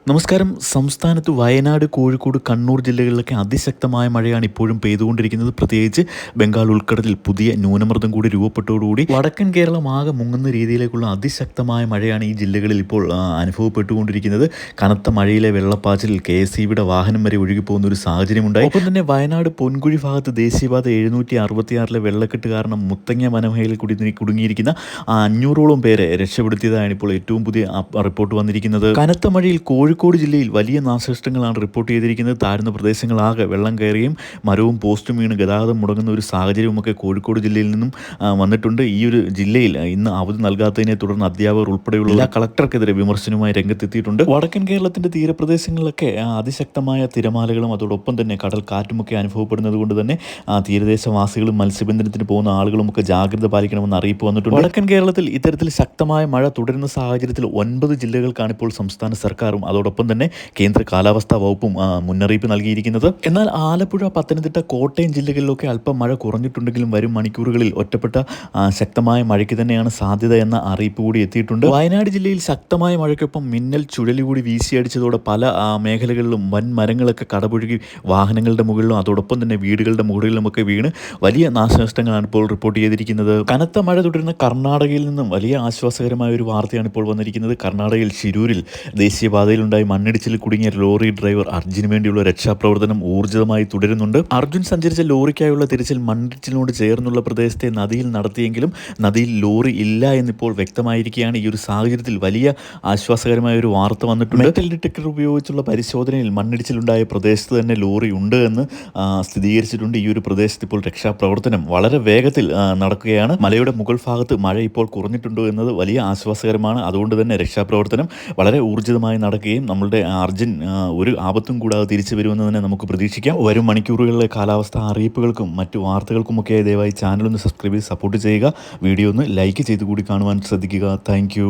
നമസ്കാരം. സംസ്ഥാനത്ത് വയനാട്, കോഴിക്കോട്, കണ്ണൂർ ജില്ലകളിലൊക്കെ അതിശക്തമായ മഴയാണ് ഇപ്പോഴും പെയ്തുകൊണ്ടിരിക്കുന്നത്. പ്രത്യേകിച്ച് ബംഗാൾ ഉൾക്കടലിൽ പുതിയ ന്യൂനമർദ്ദം കൂടി രൂപപ്പെട്ടതോടുകൂടി വടക്കൻ കേരളം ആകെ മുങ്ങുന്ന രീതിയിലേക്കുള്ള അതിശക്തമായ മഴയാണ് ഈ ജില്ലകളിൽ ഇപ്പോൾ അനുഭവപ്പെട്ടുകൊണ്ടിരിക്കുന്നത്. കനത്ത മഴയിലെ വെള്ളപ്പാച്ചിലിൽ KSEBിയുടെ വാഹനം വരെ ഒഴുകിപ്പോകുന്ന ഒരു സാഹചര്യമുണ്ടായി. ഒപ്പം തന്നെ വയനാട് പൊൻകുഴി ഭാഗത്ത് ദേശീയപാത 766 വെള്ളക്കെട്ട് കാരണം മുത്തങ്ങ വനമേഖലയിൽ കുടുങ്ങിയിരിക്കുന്ന 500ഓളം പേരെ രക്ഷപ്പെടുത്തിയതാണ് ഇപ്പോൾ ഏറ്റവും പുതിയ റിപ്പോർട്ട് വന്നിരിക്കുന്നത്. കനത്ത മഴയിൽ കോഴിക്കോട് ജില്ലയിൽ വലിയ നാശനഷ്ടങ്ങളാണ് റിപ്പോർട്ട് ചെയ്തിരിക്കുന്നത്. താഴ്ന്ന പ്രദേശങ്ങളാകെ വെള്ളം കയറിയും മരവും പോസ്റ്റും വീണ് ഗതാഗതം മുടങ്ങുന്ന ഒരു സാഹചര്യവുമൊക്കെ കോഴിക്കോട് ജില്ലയിൽ നിന്നും വന്നിട്ടുണ്ട്. ഈ ഒരു ജില്ലയിൽ ഇന്ന് അവധി നൽകാത്തതിനെ തുടർന്ന് അധ്യാപകർ ഉൾപ്പെടെയുള്ള എല്ലാ കളക്ടർക്കെതിരെ വിമർശനവുമായി രംഗത്തെത്തിയിട്ടുണ്ട്. വടക്കൻ കേരളത്തിന്റെ തീരപ്രദേശങ്ങളിലൊക്കെ അതിശക്തമായ തിരമാലകളും അതോടൊപ്പം തന്നെ കടൽ കാറ്റുമൊക്കെ അനുഭവപ്പെടുന്നത് കൊണ്ട് തന്നെ തീരദേശവാസികളും മത്സ്യബന്ധനത്തിന് പോകുന്ന ആളുകളുമൊക്കെ ജാഗ്രത പാലിക്കണമെന്ന് അറിയിപ്പ് വന്നിട്ടുണ്ട്. വടക്കൻ കേരളത്തിൽ ഇത്തരത്തിൽ ശക്തമായ മഴ തുടരുന്ന സാഹചര്യത്തിൽ 9 ജില്ലകൾക്കാണ് ഇപ്പോൾ സംസ്ഥാന സർക്കാരും അതോടൊപ്പം തന്നെ കേന്ദ്ര കാലാവസ്ഥാ വകുപ്പും മുന്നറിയിപ്പ് നൽകിയിരിക്കുന്നത്. എന്നാൽ ആലപ്പുഴ, പത്തനംതിട്ട, കോട്ടയം ജില്ലകളിലൊക്കെ അല്പം മഴ കുറഞ്ഞിട്ടുണ്ടെങ്കിലും വരും മണിക്കൂറുകളിൽ ഒറ്റപ്പെട്ട ശക്തമായ മഴയ്ക്ക് തന്നെയാണ് സാധ്യത എന്ന അറിയിപ്പ് കൂടി എത്തിയിട്ടുണ്ട്. വയനാട് ജില്ലയിൽ ശക്തമായ മഴയ്ക്കൊപ്പം മിന്നൽ ചുഴലി കൂടി വീശിയടിച്ചതോടെ പല മേഖലകളിലും വൻ മരങ്ങളൊക്കെ കടപുഴകി വാഹനങ്ങളുടെ മുകളിലും അതോടൊപ്പം തന്നെ വീടുകളുടെ മുകളിലുമൊക്കെ വീണ് വലിയ നാശനഷ്ടങ്ങളാണ് ഇപ്പോൾ റിപ്പോർട്ട് ചെയ്തിരിക്കുന്നത്. കനത്ത മഴ തുടരുന്ന കർണാടകയിൽ നിന്നും വലിയ ആശ്വാസകരമായ ഒരു വാർത്തയാണ് ഇപ്പോൾ വന്നിരിക്കുന്നത്. കർണാടകയിൽ ശിരൂരിൽ ദേശീയപാതയിലുണ്ടായി മണ്ണിടിച്ചിൽ കുടുങ്ങിയ ലോറി ഡ്രൈവർ അർജുന് വേണ്ടിയുള്ള രക്ഷാപ്രവർത്തനം ഊർജിതമായി തുടരുന്നുണ്ട്. അർജുൻ സഞ്ചരിച്ച ലോറിക്കായുള്ള തിരച്ചിൽ മണ്ണിടിച്ചിലിനോട് ചേർന്നുള്ള പ്രദേശത്തെ നദിയിൽ നടത്തിയെങ്കിലും നദിയിൽ ലോറി ഇല്ല എന്നിപ്പോൾ വ്യക്തമായിരിക്കുകയാണ്. ഈ ഒരു സാഹചര്യത്തിൽ വലിയ ആശ്വാസകരമായ ഒരു വാർത്ത വന്നിട്ടുണ്ട്. മെറ്റൽ ഡിറ്റക്ടർ ഉപയോഗിച്ചുള്ള പരിശോധനയിൽ മണ്ണിടിച്ചിലുണ്ടായ പ്രദേശത്ത് തന്നെ ലോറി ഉണ്ട് എന്ന് സ്ഥിരീകരിച്ചിട്ടുണ്ട്. ഈ ഒരു പ്രദേശത്ത് ഇപ്പോൾ രക്ഷാപ്രവർത്തനം വളരെ വേഗത്തിൽ നടക്കുകയാണ്. മലയുടെ മുകൾ ഭാഗത്ത് മഴ ഇപ്പോൾ കുറഞ്ഞിട്ടുണ്ടോ എന്നത് വലിയ ആശ്വാസകരമാണ്. അതുകൊണ്ട് തന്നെ രക്ഷാപ്രവർത്തനം വളരെ ഊർജിതമായി നടക്കുകയും നമ്മളുടെ അർജുൻ ഒരു ആപത്തും കൂടാതെ തിരിച്ചു വരുമെന്ന് തന്നെ നമുക്ക് പ്രതീക്ഷിക്കാം. വരും മണിക്കൂറുകളിലെ കാലാവസ്ഥാ അറിയിപ്പുകൾക്കും മറ്റു വാർത്തകൾക്കുമൊക്കെ ദയവായി ചാനൽ ഒന്ന് സബ്സ്ക്രൈബ് ചെയ്ത് സപ്പോർട്ട് ചെയ്യുക. വീഡിയോ ഒന്ന് ലൈക്ക് ചെയ്ത് കൂടി കാണുവാൻ ശ്രദ്ധിക്കുക. താങ്ക്